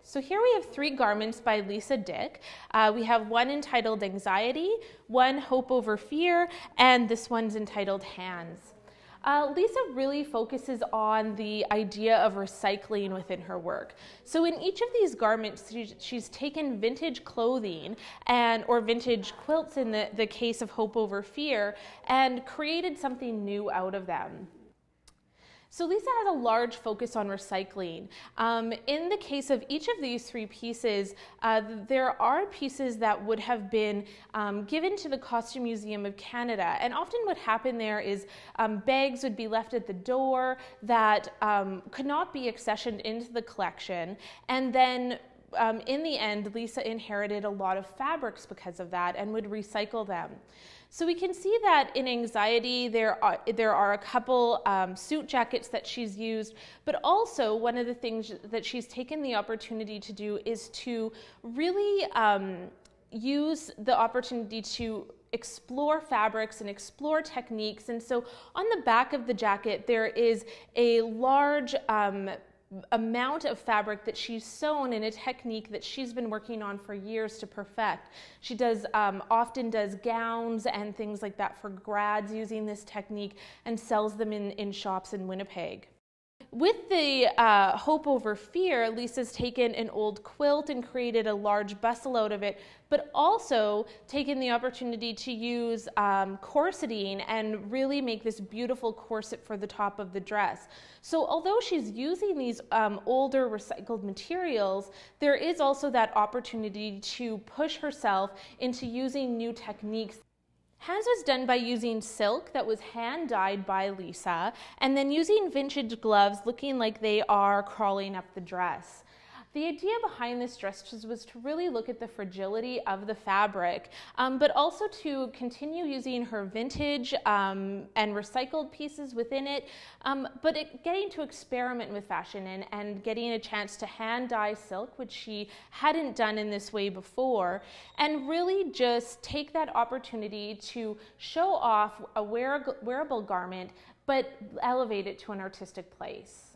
So here we have 3 garments by Lisa Dyck. We have one entitled Anxiety, one Hope Over Fear, and this one's entitled Hands. Lisa really focuses on the idea of recycling within her work. So in each of these garments, she's taken vintage clothing or vintage quilts in the case of Hope Over Fear and created something new out of them. So Lisa has a large focus on recycling. In the case of each of these 3 pieces, there are pieces that would have been given to the Costume Museum of Canada. And often what happened there is bags would be left at the door that could not be accessioned into the collection. And then in the end, Lisa inherited a lot of fabrics because of that and would recycle them. So we can see that in Anxiety, there are a couple suit jackets that she's used, but also one of the things that she's taken the opportunity to do is to really use the opportunity to explore fabrics and explore techniques. And so on the back of the jacket, there is a large amount of fabric that she's sewn in a technique that she's been working on for years to perfect. She often does gowns and things like that for grads using this technique and sells them in shops in Winnipeg. With the Hope Over Fear, Lisa's taken an old quilt and created a large bustle out of it, but also taken the opportunity to use corseting and really make this beautiful corset for the top of the dress. So although she's using these older recycled materials, there is also that opportunity to push herself into using new techniques. Hands was done by using silk that was hand-dyed by Lisa, and then using vintage gloves looking like they are crawling up the dress. The idea behind this dress was to really look at the fragility of the fabric, but also to continue using her vintage and recycled pieces within it, but getting to experiment with fashion and getting a chance to hand dye silk, which she hadn't done in this way before, and really just take that opportunity to show off a wearable garment, but elevate it to an artistic place.